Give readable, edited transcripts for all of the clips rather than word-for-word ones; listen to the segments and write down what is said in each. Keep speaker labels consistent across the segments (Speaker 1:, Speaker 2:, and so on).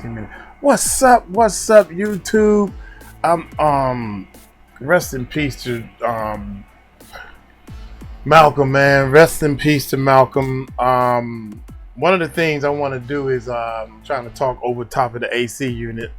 Speaker 1: minutes. What's up? What's up, YouTube? Rest in peace to Malcolm, man. Rest in peace to Malcolm. One of the things I want to do is trying to talk over top of the AC unit.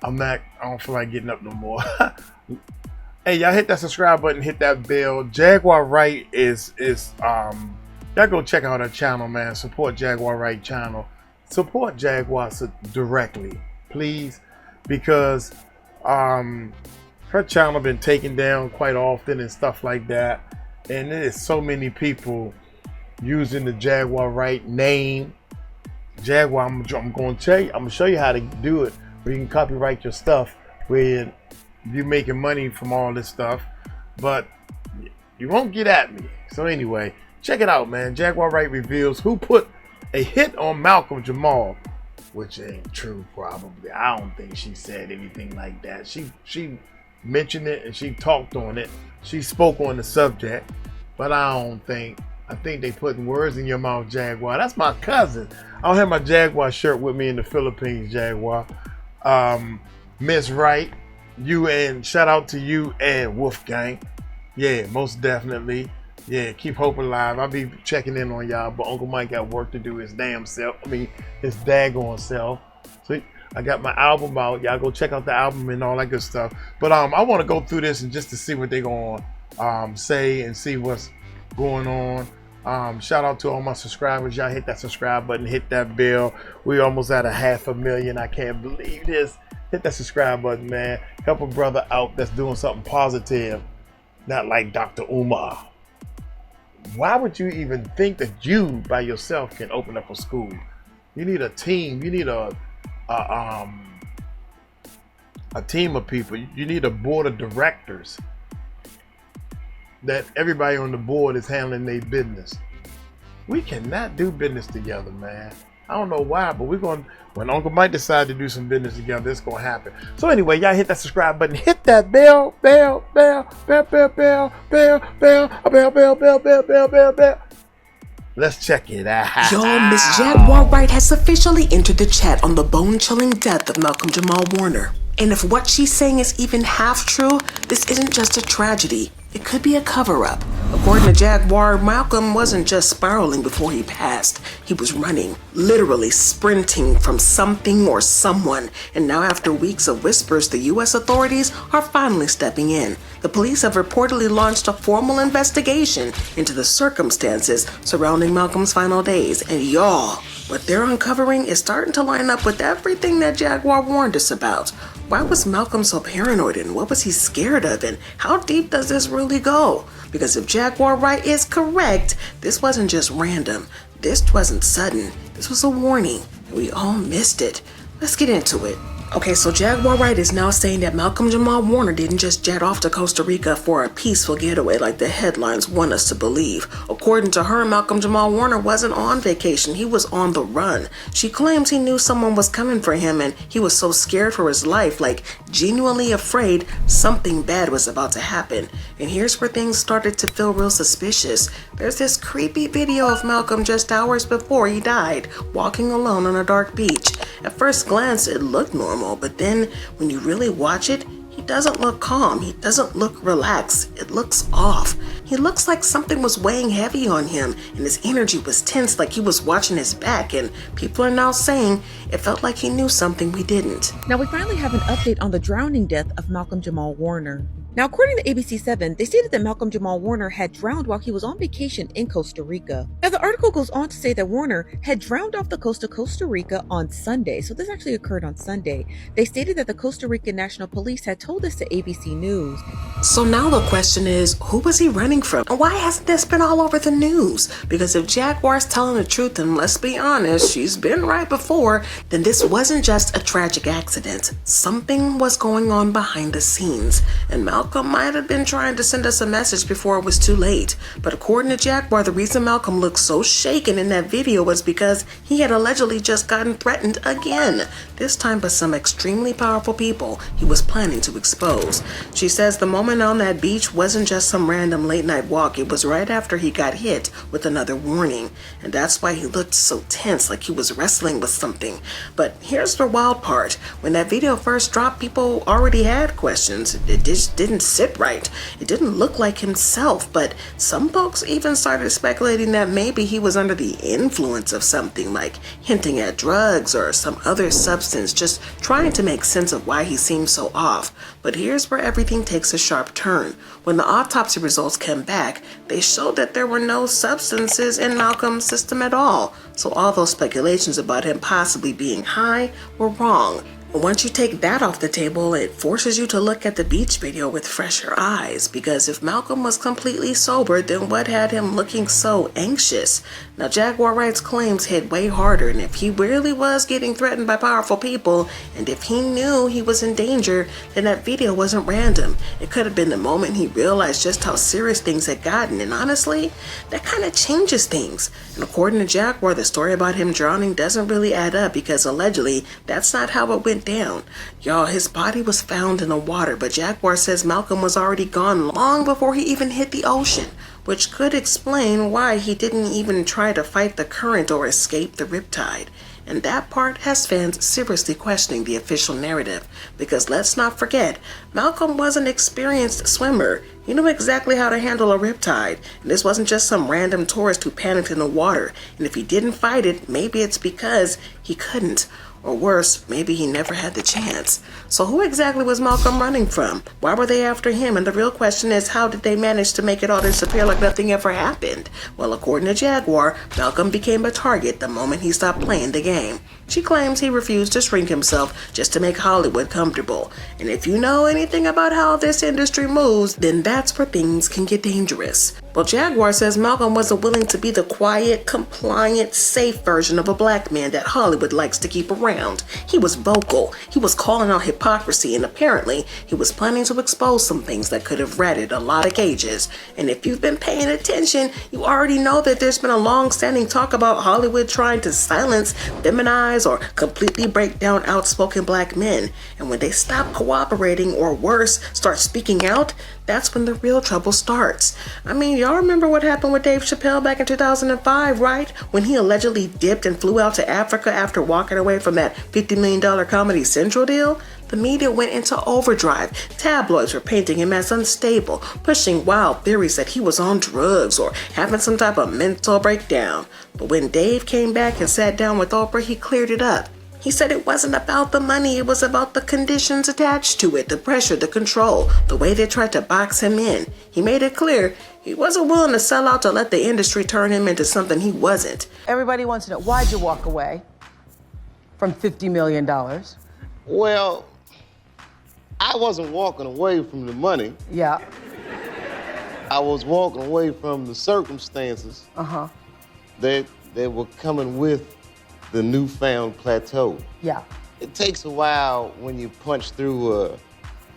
Speaker 1: I don't feel like getting up no more. Hey, y'all hit that subscribe button, hit that bell. Jaguar Wright is y'all go check out her channel, man. Support Jaguar Wright channel. Support Jaguar directly, please, because her channel been taken down quite often and stuff like that. And there's so many people using the Jaguar Wright name. Jaguar, I'm going to tell you, I'm going to show you how to do it where you can copyright your stuff where you're making money from all this stuff, but you won't get at me. So anyway, check it out, man. Jaguar Wright reveals who put a hit on Malcolm Jamal, which ain't true probably. I don't think she said anything like that. She mentioned it and she talked on it. She spoke on the subject, but I think they putting words in your mouth, Jaguar. That's my cousin. I don't have my Jaguar shirt with me in the Philippines, Jaguar. Miss Wright, you, and shout out to you and Wolfgang. Yeah, most definitely. Yeah, keep hope alive. I'll be checking in on y'all, but Uncle Mike got work to do his damn self. His daggone self. So I got my album out. Y'all go check out the album and all that good stuff. But I want to go through this and just to see what they're going to say and see what's going on. Shout out to all my subscribers. Y'all hit that subscribe button, hit that bell. We almost at 500,000. I can't believe this. Hit that subscribe button, man. Help a brother out that's doing something positive, not like Dr. Umar. Why would you even think that you by yourself can open up a school? You need a team. You need a team of people. You need a board of directors that everybody on the board is handling their business. We cannot do business together, man. I don't know why, but when Uncle Mike decide to do some business together, it's gonna happen. So anyway, y'all hit that subscribe button, hit that bell. Let's check it out.
Speaker 2: Yo, Miss Jaguar Wright has officially entered the chat on the bone-chilling death of Malcolm Jamal Warner. And if what she's saying is even half true, this isn't just a tragedy. It could be a cover-up. According to Jaguar, Malcolm wasn't just spiraling before he passed. He was running, literally sprinting from something or someone. And now after weeks of whispers, the U.S. authorities are finally stepping in. The police have reportedly launched a formal investigation into the circumstances surrounding Malcolm's final days. And y'all, what they're uncovering is starting to line up with everything that Jaguar warned us about. Why was Malcolm so paranoid, and what was he scared of, and how deep does this really go? Because if Jaguar Wright is correct, this wasn't just random. This wasn't sudden. This was a warning, and we all missed it. Let's get into it. Okay, so Jaguar Wright is now saying that Malcolm Jamal Warner didn't just jet off to Costa Rica for a peaceful getaway like the headlines want us to believe. According to her, Malcolm Jamal Warner wasn't on vacation, he was on the run. She claims he knew someone was coming for him and he was so scared for his life, like genuinely afraid something bad was about to happen. And here's where things started to feel real suspicious. There's this creepy video of Malcolm just hours before he died, walking alone on a dark beach. At first glance, it looked normal, but then when you really watch it, he doesn't look calm. He doesn't look relaxed. It looks off. He looks like something was weighing heavy on him, and his energy was tense, like he was watching his back, and people are now saying it felt like he knew something we didn't.
Speaker 3: Now we finally have an update on the drowning death of Malcolm Jamal Warner. Now, according to ABC7, they stated that Malcolm Jamal Warner had drowned while he was on vacation in Costa Rica. Now, the article goes on to say that Warner had drowned off the coast of Costa Rica on Sunday. So this actually occurred on Sunday. They stated that the Costa Rican National Police had told this to ABC News.
Speaker 2: So now the question is, who was he running from? And why hasn't this been all over the news? Because if Jaguar's telling the truth, and let's be honest, she's been right before, then this wasn't just a tragic accident. Something was going on behind the scenes. And Malcolm Malcolm might have been trying to send us a message before it was too late. But according to Jaguar, the reason Malcolm looked so shaken in that video was because he had allegedly just gotten threatened again, this time by some extremely powerful people he was planning to expose. She says the moment on that beach wasn't just some random late night walk, it was right after he got hit with another warning. And that's why he looked so tense, like he was wrestling with something. But here's the wild part. When that video first dropped, people already had questions. It just didn't sit right. It didn't look like himself, but some folks even started speculating that maybe he was under the influence of something, like hinting at drugs or some other substance, just trying to make sense of why he seemed so off. But here's where everything takes a sharp turn. When the autopsy results came back, they showed that there were no substances in Malcolm's system at all. So all those speculations about him possibly being high were wrong. Once you take that off the table, it forces you to look at the beach video with fresher eyes, because if Malcolm was completely sober, then what had him looking so anxious? Now, Jaguar Wright's claims hit way harder, and if he really was getting threatened by powerful people, and if he knew he was in danger, then that video wasn't random. It could have been the moment he realized just how serious things had gotten, and honestly, that kind of changes things. And according to Jaguar, the story about him drowning doesn't really add up, because allegedly, that's not how it went down. Y'all, his body was found in the water, but Jaguar says Malcolm was already gone long before he even hit the ocean, which could explain why he didn't even try to fight the current or escape the riptide. And that part has fans seriously questioning the official narrative, because let's not forget, Malcolm was an experienced swimmer. He knew exactly how to handle a riptide, and this wasn't just some random tourist who panicked in the water. And if he didn't fight it, maybe it's because he couldn't. Or worse, maybe he never had the chance. So who exactly was Malcolm running from? Why were they after him? And the real question is, how did they manage to make it all disappear like nothing ever happened? Well, according to Jaguar, Malcolm became a target the moment he stopped playing the game. She claims he refused to shrink himself just to make Hollywood comfortable. And if you know anything about how this industry moves, then that's where things can get dangerous. Well, Jaguar says Malcolm wasn't willing to be the quiet, compliant, safe version of a black man that Hollywood likes to keep around. He was vocal. He was calling out hypocrisy, and apparently he was planning to expose some things that could have ratted a lot of cages. And if you've been paying attention, you already know that there's been a long-standing talk about Hollywood trying to silence, feminize, or completely break down outspoken black men. And when they stop cooperating, or worse, start speaking out, that's when the real trouble starts. I mean, y'all remember what happened with Dave Chappelle back in 2005, right? When he allegedly dipped and flew out to Africa after walking away from that $50 million Comedy Central deal? The media went into overdrive. Tabloids were painting him as unstable, pushing wild theories that he was on drugs or having some type of mental breakdown. But when Dave came back and sat down with Oprah, he cleared it up. He said it wasn't about the money, it was about the conditions attached to it, the pressure, the control, the way they tried to box him in. He made it clear he wasn't willing to sell out to let the industry turn him into something he wasn't.
Speaker 4: Everybody wants to know, why'd you walk away from $50 million?
Speaker 5: Well, I wasn't walking away from the money.
Speaker 4: Yeah.
Speaker 5: I was walking away from the circumstances that were coming with the newfound plateau.
Speaker 4: Yeah.
Speaker 5: It takes a while when you punch through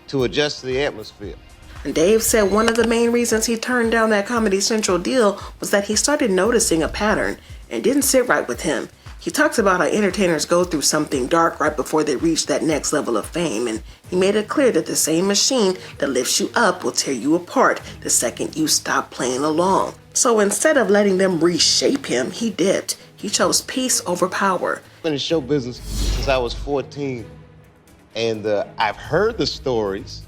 Speaker 5: to adjust to the atmosphere.
Speaker 2: And Dave said one of the main reasons he turned down that Comedy Central deal was that he started noticing a pattern and didn't sit right with him. He talks about how entertainers go through something dark right before they reach that next level of fame, and he made it clear that the same machine that lifts you up will tear you apart the second you stop playing along. So instead of letting them reshape him, he dipped. He chose peace over power.
Speaker 5: I've been in show business since I was 14, and I've heard the stories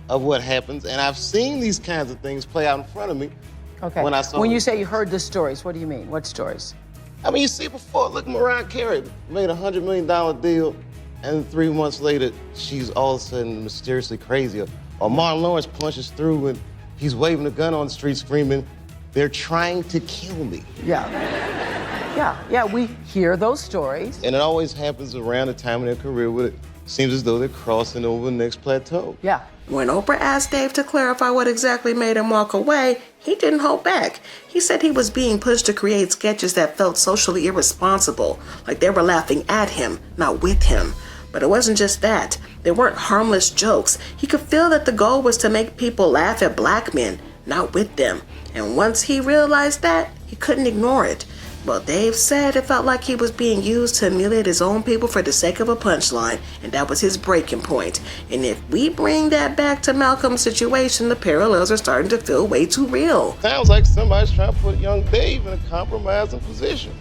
Speaker 5: of what happens, and I've seen these kinds of things play out in front of me.
Speaker 4: Okay. When you say you heard the stories, what do you mean? What stories?
Speaker 5: I mean, you see before, look, Mariah Carey made a $100 million deal, and 3 months later, she's all of a sudden mysteriously crazy. Or Martin Lawrence punches through, and he's waving a gun on the street screaming, "They're trying to kill me."
Speaker 4: Yeah, we hear those stories.
Speaker 5: And it always happens around the time in their career where it seems as though they're crossing over the next plateau.
Speaker 4: Yeah.
Speaker 2: When Oprah asked Dave to clarify what exactly made him walk away, he didn't hold back. He said he was being pushed to create sketches that felt socially irresponsible, like they were laughing at him, not with him. But it wasn't just that. They weren't harmless jokes. He could feel that the goal was to make people laugh at black men, not with them. And once he realized that, he couldn't ignore it. Well, Dave said it felt like he was being used to humiliate his own people for the sake of a punchline, and that was his breaking point. And if we bring that back to Malcolm's situation, the parallels are starting to feel way too real.
Speaker 5: Sounds like somebody's trying to put young Dave in a compromising position.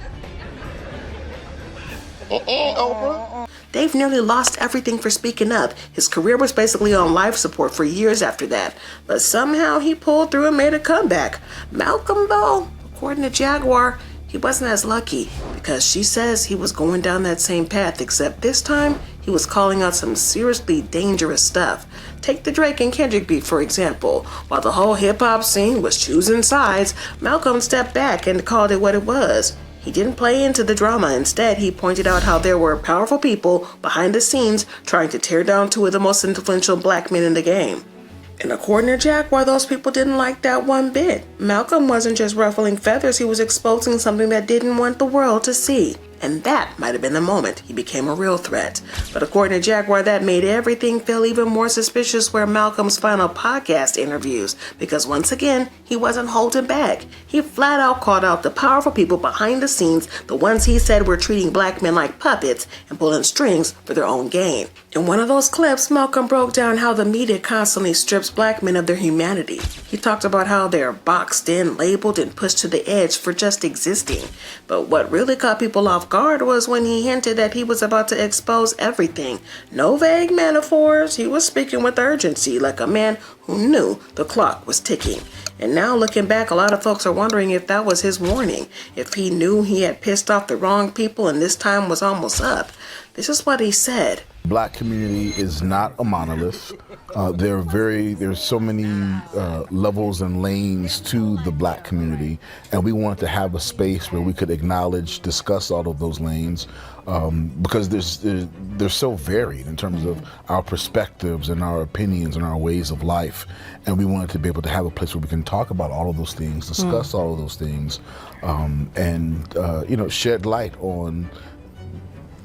Speaker 5: Oprah.
Speaker 2: Dave nearly lost everything for speaking up. His career was basically on life support for years after that. But somehow he pulled through and made a comeback. Malcolm, though, according to Jaguar, he wasn't as lucky, because she says he was going down that same path, except this time he was calling out some seriously dangerous stuff. Take the Drake and Kendrick beef, for example. While the whole hip-hop scene was choosing sides, Malcolm stepped back and called it what it was. He didn't play into the drama. Instead, he pointed out how there were powerful people behind the scenes trying to tear down two of the most influential black men in the game. And according to Jaguar, those people didn't like that one bit. Malcolm wasn't just ruffling feathers, he was exposing something that didn't want the world to see. And that might have been the moment he became a real threat. But according to Jaguar, that made everything feel even more suspicious where Malcolm's final podcast interviews, because once again, he wasn't holding back. He flat out called out the powerful people behind the scenes, the ones he said were treating black men like puppets and pulling strings for their own gain. In one of those clips, Malcolm broke down how the media constantly strips black men of their humanity. He talked about how they're boxed in, labeled, and pushed to the edge for just existing. But what really caught people off guard was when he hinted that he was about to expose everything. No vague metaphors. He was speaking with urgency, like a man who knew the clock was ticking. And now looking back, a lot of folks are wondering if that was his warning, if he knew he had pissed off the wrong people and this time was almost up. This is what he said.
Speaker 6: Black community is not a monolith. There's so many levels and lanes to the black community, and we wanted to have a space where we could acknowledge, discuss all of those lanes, because they're so varied in terms of our perspectives and our opinions and our ways of life, and we wanted to be able to have a place where we can talk about all of those things, discuss all of those things, and shed light on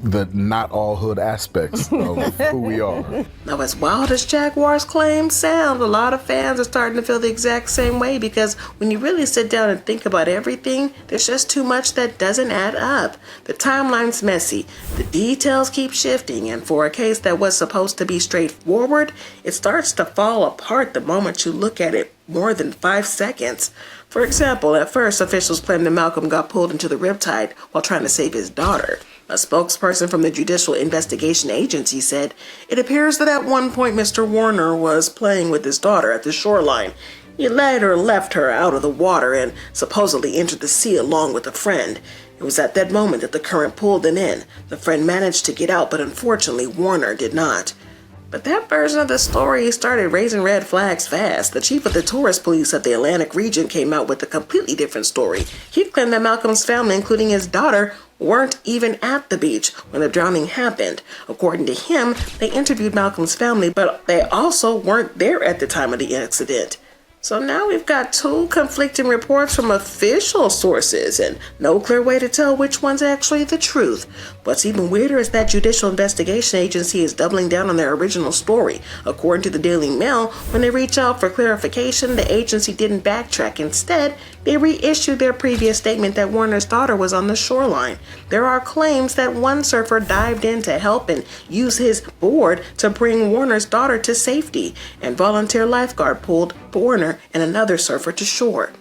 Speaker 6: the not all hood aspects of who we are.
Speaker 2: Now, as wild as Jaguar's claims sound, a lot of fans are starting to feel the exact same way, because when you really sit down and think about everything, there's just too much that doesn't add up. The timeline's messy, the details keep shifting, and for a case that was supposed to be straightforward, it starts to fall apart the moment you look at it more than 5 seconds. For example, at first, officials claimed that Malcolm got pulled into the riptide while trying to save his daughter. A spokesperson from the Judicial Investigation Agency said, "It appears that at one point Mr. Warner was playing with his daughter at the shoreline. He later left her out of the water and supposedly entered the sea along with a friend. It was at that moment that the current pulled them in. The friend managed to get out, but unfortunately Warner did not." But that version of the story started raising red flags fast. The chief of the tourist police of the Atlantic region came out with a completely different story. He claimed that Malcolm's family, including his daughter, weren't even at the beach when the drowning happened. According to him, they interviewed Malcolm's family, but they also weren't there at the time of the accident. So now we've got two conflicting reports from official sources and no clear way to tell which one's actually the truth. What's even weirder is that Judicial Investigation Agency is doubling down on their original story. According to the Daily Mail, when they reached out for clarification, the agency didn't backtrack. Instead, they reissued their previous statement that Warner's daughter was on the shoreline. There are claims that one surfer dived in to help and use his board to bring Warner's daughter to safety, and volunteer lifeguard pulled Warner and another surfer to shore.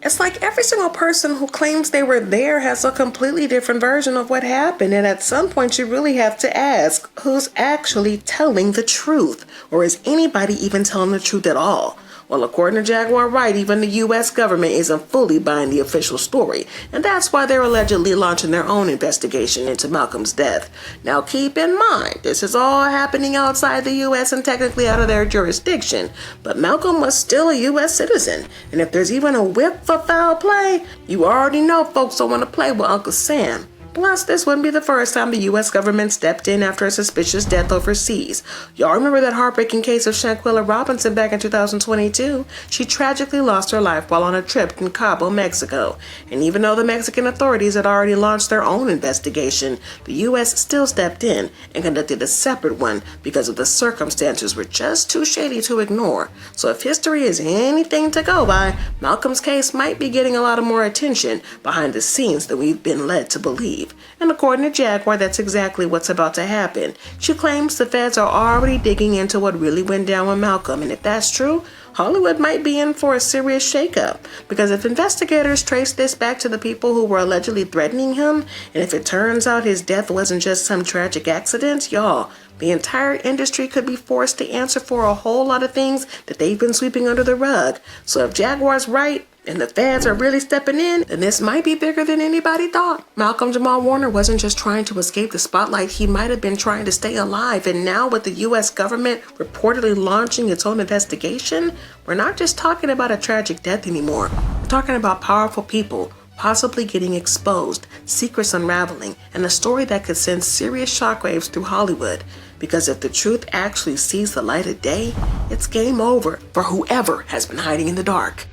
Speaker 2: It's like every single person who claims they were there has a completely different version of what happened, and at some point you really have to ask, who's actually telling the truth? Or is anybody even telling the truth at all? Well, according to Jaguar Wright, even the U.S. government isn't fully buying the official story, and that's why they're allegedly launching their own investigation into Malcolm's death. Now, keep in mind, this is all happening outside the U.S. and technically out of their jurisdiction, but Malcolm was still a U.S. citizen, and if there's even a whip for foul play, you already know folks don't want to play with Uncle Sam. Plus, this wouldn't be the first time the U.S. government stepped in after a suspicious death overseas. Y'all remember that heartbreaking case of Shanquella Robinson back in 2022? She tragically lost her life while on a trip in Cabo, Mexico. And even though the Mexican authorities had already launched their own investigation, the U.S. still stepped in and conducted a separate one because of the circumstances were just too shady to ignore. So if history is anything to go by, Malcolm's case might be getting a lot of more attention behind the scenes than we've been led to believe. And according to Jaguar, that's exactly what's about to happen. She claims the feds are already digging into what really went down with Malcolm, and if that's true, Hollywood might be in for a serious shakeup. Because if investigators trace this back to the people who were allegedly threatening him, and if it turns out his death wasn't just some tragic accident, y'all, the entire industry could be forced to answer for a whole lot of things that they've been sweeping under the rug. So if Jaguar's right, and the feds are really stepping in, then this might be bigger than anybody thought. Malcolm Jamal Warner wasn't just trying to escape the spotlight, he might have been trying to stay alive. And now with the U.S. government reportedly launching its own investigation, we're not just talking about a tragic death anymore. We're talking about powerful people possibly getting exposed, secrets unraveling, and a story that could send serious shockwaves through Hollywood. Because if the truth actually sees the light of day, it's game over for whoever has been hiding in the dark.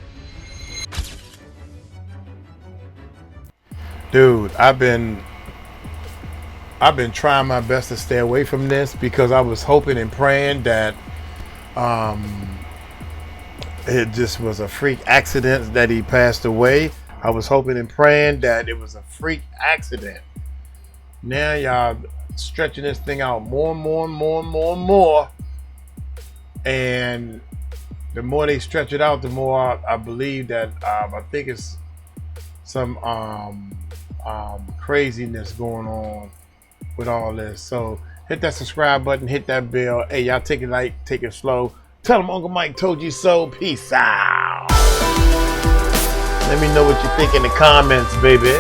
Speaker 1: Dude, I've been trying my best to stay away from this because I was hoping and praying that it just was a freak accident that he passed away. I was hoping and praying that it was a freak accident. Now y'all stretching this thing out more and more and more and more and more. And the more they stretch it out, the more I believe that I think it's some craziness going on with all this. So hit that subscribe button, hit that bell. Hey, y'all take it light, take it slow. Tell them Uncle Mike told you so. Peace out. Let me know what you think in the comments, baby.